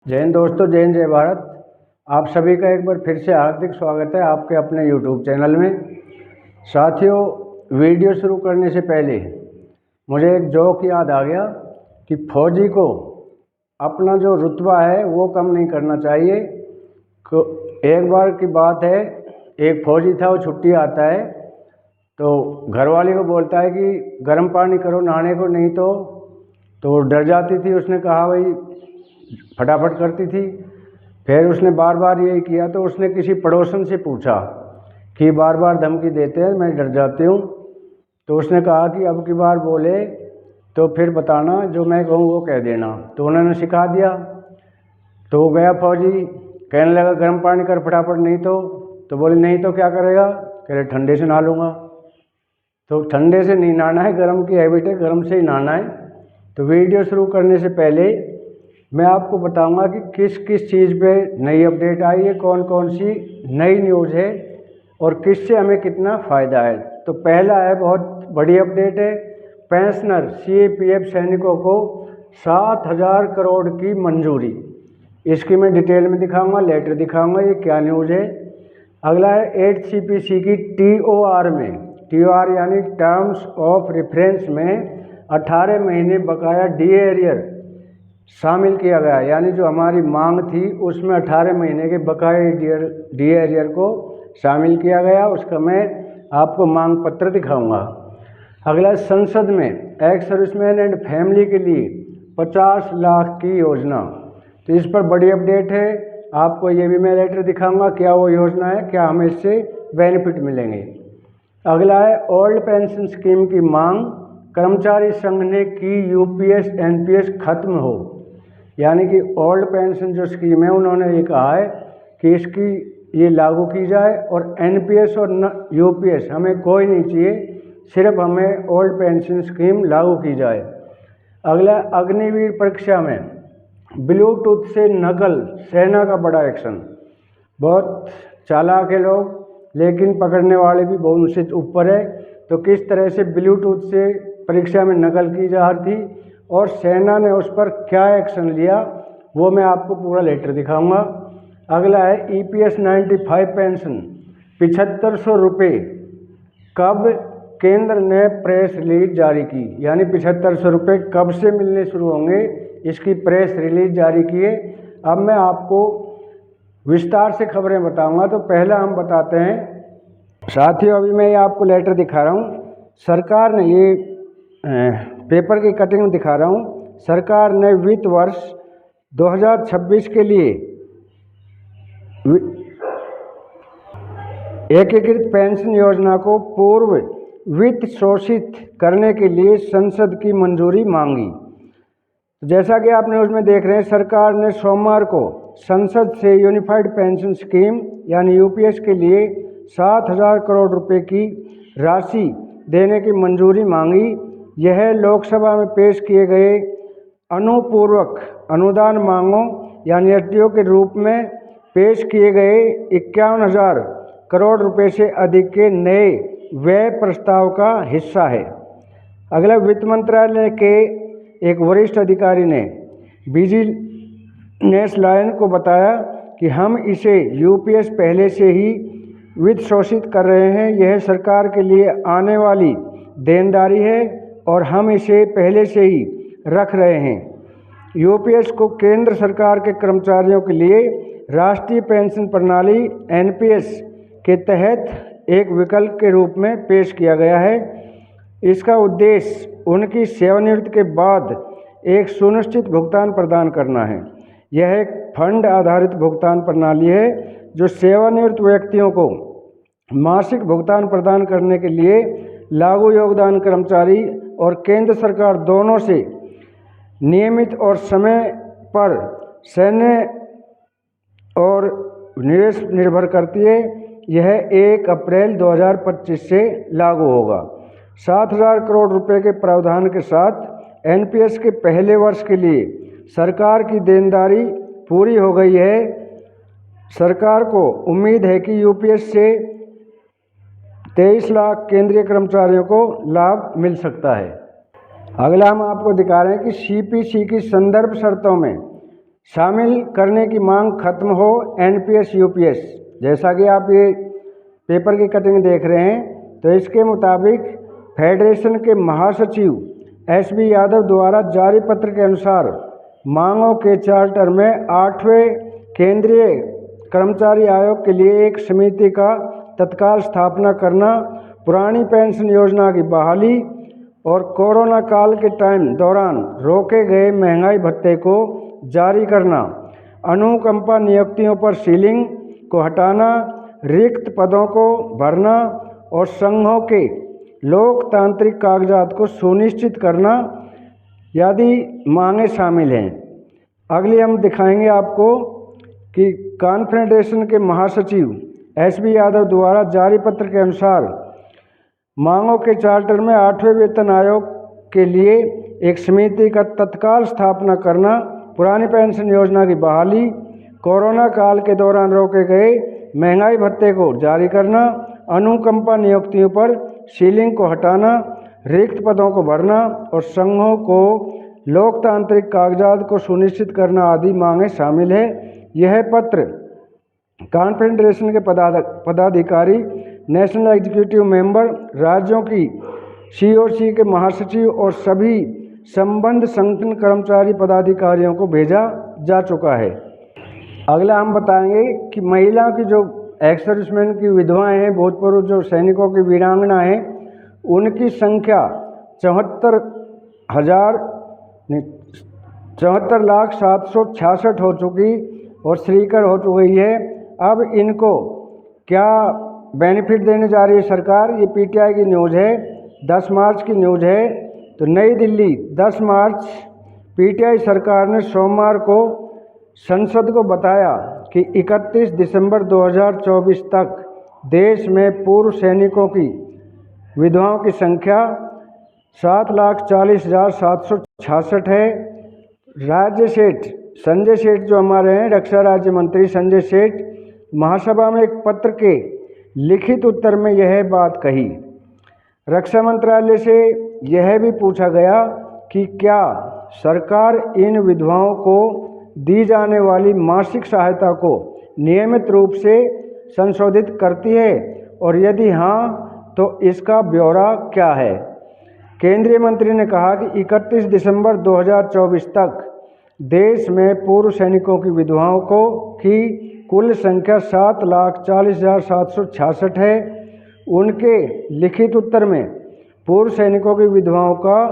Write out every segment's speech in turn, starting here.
जय हिंद दोस्तों, जय हिंद, जय भारत। आप सभी का एक बार फिर से हार्दिक स्वागत है आपके अपने YouTube चैनल में। साथियों, वीडियो शुरू करने से पहले मुझे एक जोक याद आ गया कि फौजी को अपना जो रुतबा है वो कम नहीं करना चाहिए। एक बार की बात है, एक फौजी था, वो छुट्टी आता है तो घरवाली को बोलता है कि गर्म पानी करो नहाने को, नहीं तो डर जाती थी। उसने कहा भाई, फटाफट करती थी। फिर उसने बार बार यही किया तो उसने किसी पड़ोसन से पूछा कि बार बार धमकी देते हैं, मैं डर जाती हूँ। तो उसने कहा कि अब की बार बोले तो फिर बताना, जो मैं कहूँ वो कह देना। तो उन्होंने सिखा दिया। तो वो गया फौजी, कहने लगा गर्म पानी कर फटाफट, नहीं तो बोले नहीं तो क्या करेगा? कह रहे ठंडे से नहा लूँगा। तो ठंडे से नहीं नहाना है, गर्म की हैबिट है, गर्म से ही नहाना है। तो वीडियो शुरू करने से पहले मैं आपको बताऊंगा कि किस किस चीज़ पे नई अपडेट आई है, कौन कौन सी नई न्यूज़ है और किससे हमें कितना फ़ायदा है। तो पहला है, बहुत बड़ी अपडेट है, पेंशनर CAPF सैनिकों को 7,000 करोड़ की मंजूरी। इसकी मैं डिटेल में दिखाऊंगा, लेटर दिखाऊंगा ये क्या न्यूज़ है। अगला है 8 CPC की TOR में, TOR यानी टर्म्स ऑफ रेफरेंस में 18 महीने बकाया DA एरियर शामिल किया गया। यानी जो हमारी मांग थी उसमें 18 महीने के बकाये DA एरियर को शामिल किया गया। उसका मैं आपको मांग पत्र दिखाऊंगा। अगला, संसद में एक्स सर्विसमैन एंड फैमिली के लिए 50 लाख की योजना। तो इस पर बड़ी अपडेट है, आपको ये भी मैं लेटर दिखाऊंगा क्या वो योजना है, क्या हमें इससे बेनिफिट मिलेंगे। अगला है, ओल्ड पेंशन स्कीम की मांग, कर्मचारी संघ ने की UPS NPS खत्म हो। यानी कि ओल्ड पेंशन जो स्कीम है उन्होंने ये कहा है कि इसकी ये लागू की जाए और NPS और UPS हमें कोई नहीं चाहिए, सिर्फ हमें ओल्ड पेंशन स्कीम लागू की जाए। अगला, अग्निवीर परीक्षा में ब्लूटूथ से नकल, सेना का बड़ा एक्शन। बहुत चालाक है लोग, लेकिन पकड़ने वाले भी बहुत उनसे ऊपर है। तो किस तरह से ब्लूटूथ से परीक्षा में नकल की जा रही थी और सेना ने उस पर क्या एक्शन लिया, वो मैं आपको पूरा लेटर दिखाऊंगा। अगला है, EPS 95 पेंशन 7500 रुपये कब केंद्र ने प्रेस रिलीज जारी की। यानी 7500 रुपये कब से मिलने शुरू होंगे, इसकी प्रेस रिलीज जारी की है। अब मैं आपको विस्तार से खबरें बताऊंगा। तो पहला हम बताते हैं साथियों, अभी मैं ये आपको लेटर दिखा रहा हूँ। सरकार ने ये पेपर की कटिंग दिखा रहा हूँ। सरकार ने वित्त वर्ष 2026 के लिए एकीकृत पेंशन योजना को पूर्व वित्त शोषित करने के लिए संसद की मंजूरी मांगी। जैसा कि आप न्यूज़ में देख रहे हैं, सरकार ने सोमवार को संसद से यूनिफाइड पेंशन स्कीम यानी UPS के लिए 7,000 करोड़ रुपए की राशि देने की मंजूरी मांगी। यह लोकसभा में पेश किए गए अनुपूर्वक अनुदान मांगों यानी SDO के रूप में पेश किए गए 51,000 करोड़ रुपए से अधिक के नए व्यय प्रस्ताव का हिस्सा है। अगला, वित्त मंत्रालय के एक वरिष्ठ अधिकारी ने बिजनेस लाइन को बताया कि हम इसे UPS पहले से ही वित्त शोषित कर रहे हैं। यह सरकार के लिए आने वाली देनदारी है और हम इसे पहले से ही रख रहे हैं। UPS को केंद्र सरकार के कर्मचारियों के लिए राष्ट्रीय पेंशन प्रणाली NPS के तहत एक विकल्प के रूप में पेश किया गया है। इसका उद्देश्य उनकी सेवानिवृत्ति के बाद एक सुनिश्चित भुगतान प्रदान करना है। यह एक फंड आधारित भुगतान प्रणाली है जो सेवानिवृत्त व्यक्तियों को मासिक भुगतान प्रदान करने के लिए लागू योगदान कर्मचारी और केंद्र सरकार दोनों से नियमित और समय पर सैन्य और निवेश निर्भर करती है। यह 1 अप्रैल 2025 से लागू होगा। 7,000 करोड़ रुपए के प्रावधान के साथ NPS के पहले वर्ष के लिए सरकार की देनदारी पूरी हो गई है। सरकार को उम्मीद है कि UPS से 23 लाख केंद्रीय कर्मचारियों को लाभ मिल सकता है। अगला हम आपको दिखा रहे हैं कि CPC की संदर्भ शर्तों में शामिल करने की मांग खत्म हो एनपीएस यूपीएस। जैसा कि आप ये पेपर की कटिंग देख रहे हैं, तो इसके मुताबिक फेडरेशन के महासचिव एसबी यादव द्वारा जारी पत्र के अनुसार मांगों के चार्टर में 8वें केंद्रीय कर्मचारी आयोग के लिए एक समिति का तत्काल स्थापना करना, पुरानी पेंशन योजना की बहाली और कोरोना काल के दौरान रोके गए महंगाई भत्ते को जारी करना, अनुकंपा नियुक्तियों पर सीलिंग को हटाना, रिक्त पदों को भरना और संघों के लोकतांत्रिक कागजात को सुनिश्चित करना यदि मांगे शामिल हैं। अगली हम दिखाएंगे आपको कि कॉन्फेडरेशन के महासचिव एसबी यादव द्वारा जारी पत्र के अनुसार मांगों के चार्टर में 8वें वेतन आयोग के लिए एक समिति का तत्काल स्थापना करना, पुरानी पेंशन योजना की बहाली, कोरोना काल के दौरान रोके गए महंगाई भत्ते को जारी करना, अनुकंपा नियुक्तियों पर सीलिंग को हटाना, रिक्त पदों को भरना और संघों को लोकतांत्रिक कागजात को सुनिश्चित करना आदि मांगे शामिल है। यह पत्र कॉन्फेडरेशन के पदाधिकारी, नेशनल एग्जीक्यूटिव मेंबर, राज्यों की सीओसी के महासचिव और सभी संबद्ध संगठन कर्मचारी पदाधिकारियों को भेजा जा चुका है। अगला हम बताएंगे कि महिलाओं की जो एक्स सर्विसमैन की विधवाएँ हैं, भूतपूर्व जो सैनिकों की वीरांगना हैं, उनकी संख्या 74,766 हो चुकी और श्रीकर हो चुकी है। अब इनको क्या बेनिफिट देने जा रही है सरकार, ये पीटीआई की न्यूज़ है, 10 मार्च की न्यूज़ है। तो नई दिल्ली 10 मार्च, पीटीआई सरकार ने सोमवार को संसद को बताया कि 31 दिसंबर 2024 तक देश में पूर्व सैनिकों की विधवाओं की संख्या 7,40,766 है। राज्य सेठ संजय सेठ जो हमारे हैं, रक्षा राज्य मंत्री संजय सेठ, महासभा में एक पत्र के लिखित उत्तर में यह बात कही। रक्षा मंत्रालय से यह भी पूछा गया कि क्या सरकार इन विधवाओं को दी जाने वाली मासिक सहायता को नियमित रूप से संशोधित करती है और यदि हाँ तो इसका ब्यौरा क्या है। केंद्रीय मंत्री ने कहा कि 31 दिसंबर 2024 तक देश में पूर्व सैनिकों की विधवाओं की कुल संख्या 7,40,766 है। उनके लिखित उत्तर में पूर्व सैनिकों की विधवाओं का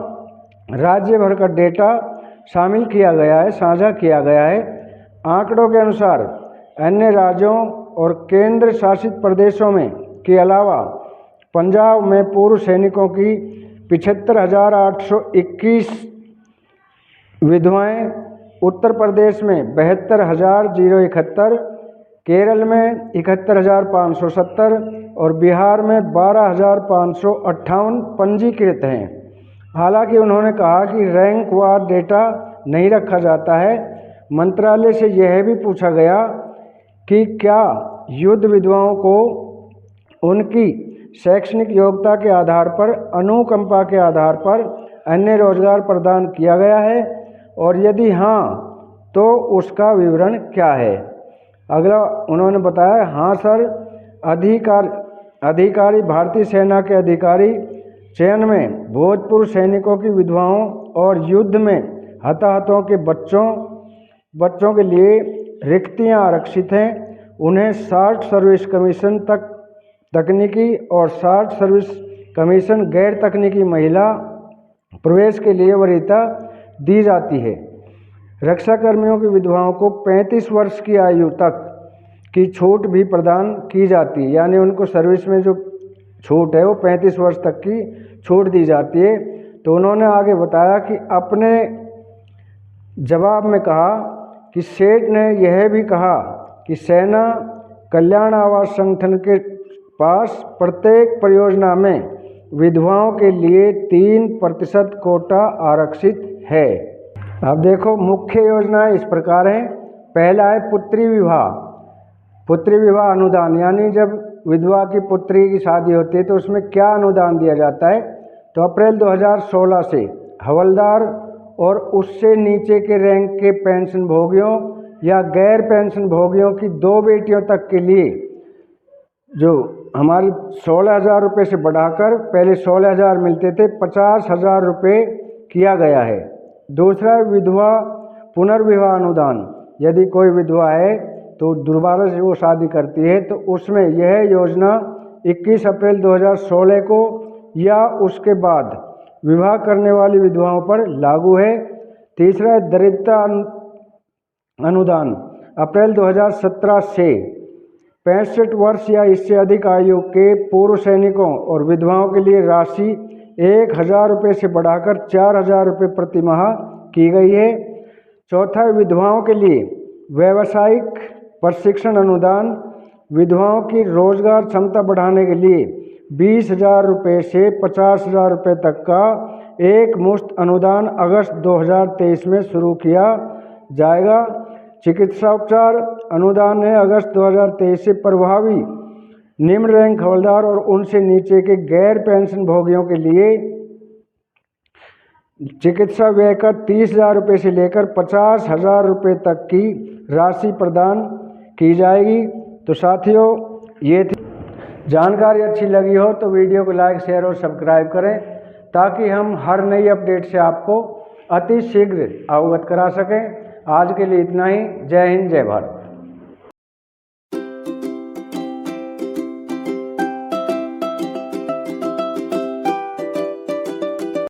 राज्य भर का डेटा शामिल किया गया है, साझा किया गया है। आंकड़ों के अनुसार अन्य राज्यों और केंद्र शासित प्रदेशों में के अलावा पंजाब में पूर्व सैनिकों की 75,821 विधवाएं, उत्तर प्रदेश में 72,071, केरल में 71,570 और बिहार में 12,558 पंजीकृत हैं। हालांकि उन्होंने कहा कि रैंक वार डेटा नहीं रखा जाता है। मंत्रालय से यह भी पूछा गया कि क्या युद्ध विधवाओं को उनकी शैक्षणिक योग्यता के आधार पर, अनुकंपा के आधार पर अन्य रोजगार प्रदान किया गया है और यदि हाँ तो उसका विवरण क्या है। अगला उन्होंने बताया, हाँ सर, अधिकारी भारतीय सेना के अधिकारी चयन में भूतपूर्व सैनिकों की विधवाओं और युद्ध में हताहतों के बच्चों के लिए रिक्तियां आरक्षित हैं। उन्हें शॉर्ट सर्विस कमीशन तकनीकी और शॉर्ट सर्विस कमीशन गैर तकनीकी महिला प्रवेश के लिए वरीयता दी जाती है। रक्षा कर्मियों की विधवाओं को 35 वर्ष की आयु तक की छूट भी प्रदान की जाती है, यानी उनको सर्विस में जो छूट है वो 35 वर्ष तक की छूट दी जाती है। तो उन्होंने आगे बताया कि अपने जवाब में कहा कि सेठ ने यह भी कहा कि सेना कल्याण आवास संगठन के पास प्रत्येक परियोजना में विधवाओं के लिए 3% कोटा आरक्षित है। अब देखो, मुख्य योजनाएं इस प्रकार हैं। पहला है पुत्री विवाह अनुदान, यानी जब विधवा की पुत्री की शादी होती है तो उसमें क्या अनुदान दिया जाता है। तो अप्रैल 2016 से हवलदार और उससे नीचे के रैंक के पेंशन भोगियों या गैर पेंशन भोगियों की 2 बेटियों तक के लिए जो हमारी 16,000 रुपये से बढ़ाकर पहले 16,000 मिलते थे 50,000 रुपये किया गया है। दूसरा, विधवा पुनर्विवाह अनुदान। यदि कोई विधवा है तो दोबारा से वो शादी करती है तो उसमें यह योजना 21 अप्रैल 2016 को या उसके बाद विवाह करने वाली विधवाओं पर लागू है। तीसरा, दरिद्रता अनुदान। अप्रैल 2017 से 65 वर्ष या इससे अधिक आयु के पूर्व सैनिकों और विधवाओं के लिए राशि 1,000 रुपये से बढ़ाकर 4,000 रुपये प्रति माह की गई है। चौथा, विधवाओं के लिए व्यावसायिक प्रशिक्षण अनुदान। विधवाओं की रोजगार क्षमता बढ़ाने के लिए 20,000 रुपये से 50,000 रुपये तक का एक मुश्त अनुदान अगस्त 2023 में शुरू किया जाएगा। चिकित्सा उपचार अनुदान है अगस्त 2023 से प्रभावी निम्न रैंक हवलदार और उनसे नीचे के गैर पेंशन भोगियों के लिए चिकित्सा व्यय का 30,000 रुपये से लेकर 50,000 रुपये तक की राशि प्रदान की जाएगी। तो साथियों, ये थी जानकारी। अच्छी लगी हो तो वीडियो को लाइक, शेयर और सब्सक्राइब करें ताकि हम हर नई अपडेट से आपको अति शीघ्र अवगत करा सकें। आज के लिए इतना ही। जय हिंद, जय भारत।